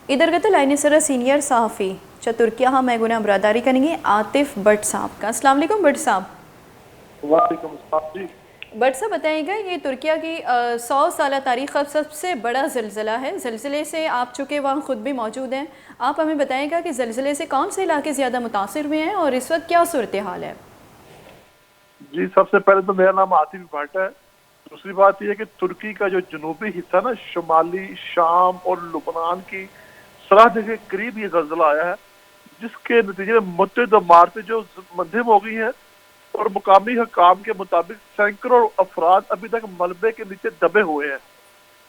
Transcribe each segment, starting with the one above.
ادھر گتے لائن سر سینئر صحافی ترکیہ ہم میگونا برادری کریں گے عاطف بٹ صاحب کا. السلام علیکم بٹ صاحب. وعلیکم السلام جی. بٹ صاحب بتائیے گا یہ ترکیہ کی 100 سالہ تاریخ کا سب سے بڑا زلزلہ ہے. زلزلے سے آپ چونکہ وہاں خود بھی موجود ہیں, آپ ہمیں بتائیں گا کہ زلزلے سے کون سے علاقے زیادہ متاثر ہوئے ہیں اور اس وقت کیا صورتحال ہے؟ جی سب سے پہلے تو میرا نام عاطف بٹ ہے. دوسری بات یہ ہے کہ ترکی کا جو جنوبی حصہ نا, شمالی شام اور لبنان کی سرحد کے قریب یہ زلزلہ آیا ہے, جس کے نتیجے میں متعدد عمارتیں جو منہدم ہو گئی ہیں اور مقامی حکام کے مطابق سینکڑوں افراد ابھی تک ملبے کے نیچے دبے ہوئے ہیں.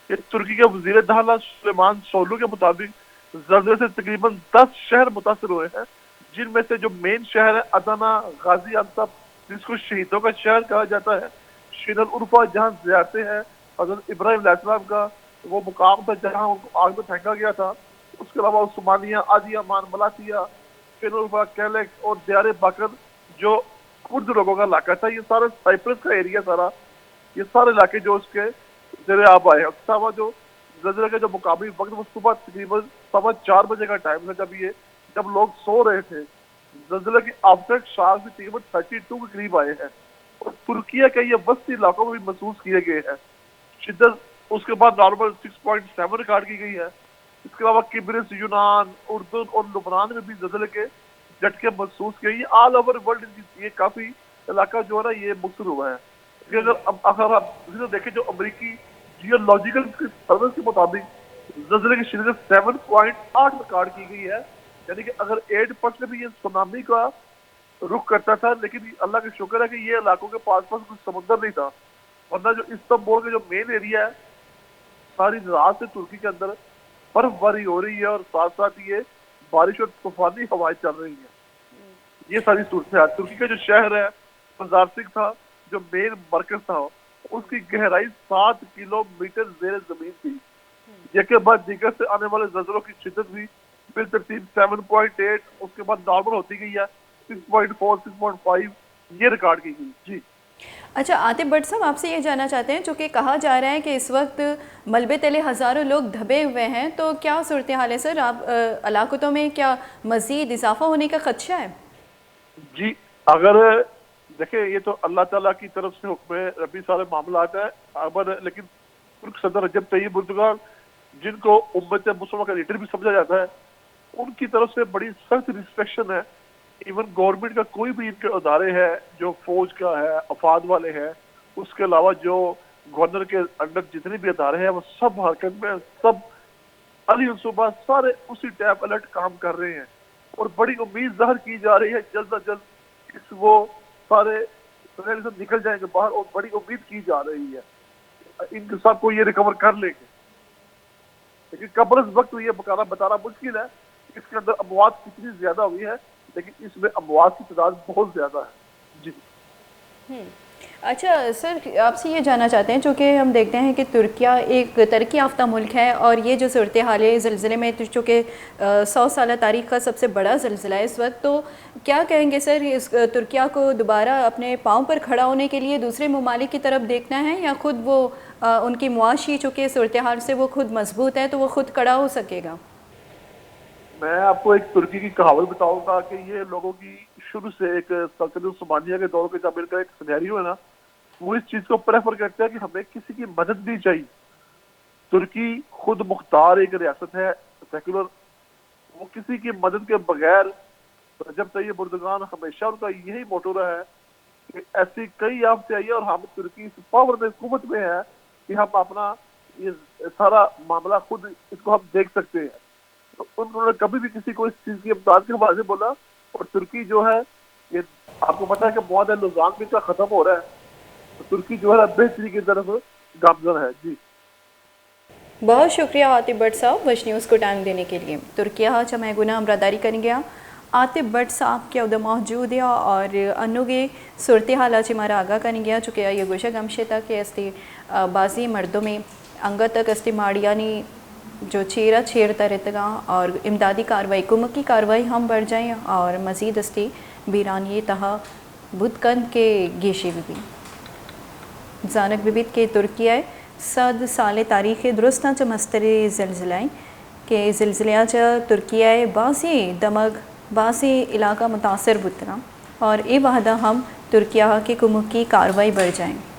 یہ ترکی کے وزیر داخلہ سلیمان سولو کے مطابق زلزلے سے تقریباً 10 شہر متاثر ہوئے ہیں, جن میں سے جو مین شہر ہے ادنا, غازی انتب جس کو شہیدوں کا شہر کہا جاتا ہے, شین العرفہ جہاں زیارتیں ہیں حضرت ابراہیم علیہ السلام کا وہ مقام تھا جہاں آگ میں پھینکا گیا تھا, اس کے علاوہ عثمانیہ, عادیہ مان, ملاتیہ, شین العرفہ, کیلک اور دیار بکر جو کرد لوگوں کا علاقہ تھا. یہ سارا سائپرس کا ایریا, سارا یہ سارے علاقے جو اس کے زیر آب آئے ہیں. جو زلزلے کا جو مقامی وقت وہ صبح تقریباً 4:15 بجے کا ٹائم تھا, جب لوگ سو رہے تھے. زلزلے کی آفٹر شاک بھی تقریباً 32 کے قریب آئے ہیں اور ترکیہ کے یہ وسطی علاقوں میں بھی محسوس کیے گئے ہیں. شدت اس کے بعد نارمل 6.7 ریکارڈ کی گئی ہے. اس کے علاوہ قبرص, یونان, اردن اور لبنان میں بھی زلزلے کے جھٹکے محسوس کیے. یہ آل اوور ورلڈ یہ کافی علاقہ جو ہے نا یہ مؤثر ہوا ہے. اگر آپ دیکھیں جو امریکی جیولوجیکل سروس کے مطابق زلزلے کی شدت 7.8 ریکارڈ کی گئی ہے, یعنی کہ اگر 8% بھی یہ سونامی کا رخ کرتا تھا, لیکن اللہ کا شکر ہے کہ یہ علاقوں کے پاس کچھ سمندر نہیں تھا, ورنہ جو استنبول کا جو مین ایریا ہے ساری رات سے ترکی کے اندر برف باری ہو رہی ہے اور ساتھ ساتھ یہ بارش اور طوفانی ہوائیں چل رہی ہیں. یہ ساری صورتیں. ترکی کا جو شہر ہے مزارسک تھا, جو مین مرکز تھا, اس کی گہرائی 7 کلومیٹر زیر زمین تھی. یکے بعد دیگر سے آنے والے زلزلوں کی شدت بھی بالترتیب 7.8, اس کے بعد نارمل ہوتی گئی ہے 6.4, 6.5 یہ ریکارڈ کی گئی. جی اچھا عاطف بٹ صاحب, آپ سے یہ جاننا چاہتے ہیں چونکہ کہا جا رہا ہے کہ اس وقت ملبے تلے ہزاروں لوگ دبے ہوئے ہیں, تو کیا صورتحال ہے سر؟ آپ علاقوں میں کیا مزید اضافہ ہونے کا خدشہ ہے؟ جی اگر دیکھیں یہ تو اللہ تعالیٰ کی طرف سے حکم ہے, ربی سارے معاملات ہیں, لیکن ترک صدر رجب طیب اردوغان جن کو امت مسلمہ کا لیڈر بھی سمجھا جاتا ہے, ان کی طرف سے بڑی سخت ریسٹرکشن ہے. ایون گورنمنٹ کا کوئی بھی ان کے ادارے ہیں جو فوج کا ہے, افاد والے ہیں, اس کے علاوہ جو گورنر کے انڈر جتنے بھی ادارے ہیں وہ سب حرکت میں, سب علی صبح سارے اسی ٹائپ الرٹ کام کر رہے ہیں, اور بڑی امید ظاہر کی جا رہی ہے جلد از جلد وہ سارے نکل جائیں گے باہر, اور بڑی امید کی جا رہی ہے ان کے ساتھ کو یہ ریکور کر لیں گے. لیکن قبل از وقت یہ بتانا مشکل ہے اس کے اندر اموات کتنی زیادہ ہوئی ہے, لیکن اس میں اموات کی تعداد بہت زیادہ ہے. جی اچھا سر, آپ سے یہ جاننا چاہتے ہیں چونکہ ہم دیکھتے ہیں کہ ترکیہ ایک ترقی یافتہ ملک ہے, اور یہ جو صورتحال ہے زلزلے میں چونکہ 100 سالہ تاریخ کا سب سے بڑا زلزلہ ہے اس وقت, تو کیا کہیں گے سر اس ترکیہ کو دوبارہ اپنے پاؤں پر کھڑا ہونے کے لیے دوسرے ممالک کی طرف دیکھنا ہے, یا خود وہ ان کی معاشی چونکہ صورتحال سے وہ خود مضبوط ہے تو وہ خود کھڑا ہو سکے گا؟ میں آپ کو ایک ترکی کی کہاوت بتاؤں گا کہ یہ لوگوں کی شروع سے ایک سلطنت عثمانیہ کے دور کے جب ان کا ایک سینیریو ہے نا, وہ اس چیز کو پریفر کرتے ہیں کہ ہمیں کسی کی مدد نہیں چاہیے. ترکی خود مختار ایک ریاست ہے, سیکولر, وہ کسی کی مدد کے بغیر, رجب طیب اردوغان ہمیشہ ان کا یہی موٹو رہا ہے کہ ایسی کئی آفتے آئی ہے اور ہم ترکی اس پاور میں حکومت میں ہے کہ ہم اپنا یہ سارا معاملہ خود اس کو ہم دیکھ سکتے ہیں. تو انہوں نے کبھی بھی کسی کو اس چیز کی امداد کے حوالے سے بولا, اور ترکی جو ہے یہ آپ کو پتا ہے کہ معاہدہ لوزان بھی کا ختم ہو رہا ہے, تو ترکی جو ہے بہتری کی طرف گامزن ہے. جی بہت شکریہ عاطف بٹ صاحب وش نیوز کو ٹائم دینے کے لیے. ترکیہ چمے گنا برادری کریں گیا عاطف بٹ صاحب کے ادھر موجود ہے, اور انو کے صورتحال ہمارا آگاہ کریں گیا چونکہ یہ گوشہ گمشے تک کہ استی بازی مردوں میں انگت تک استی ماڑیانی جو چھیرا چھیڑتا رہتا گا, اور امدادی کاروائی کمکی کاروائی ہم بڑھ جائیں, اور مزید استی بیرانی تہا بدھ کند کے گیشے بھی زانک ببیت کے ترکیہ 100 سال تاریخ درستاں چ مستری زلزلائیں کہ زلزلہ ترکیہ باسی دمغ باسی علاقہ متاثر بتنا اور یہ وحدہ ہم ترکیہ کے کمک کی کاروائی بڑھ جائیں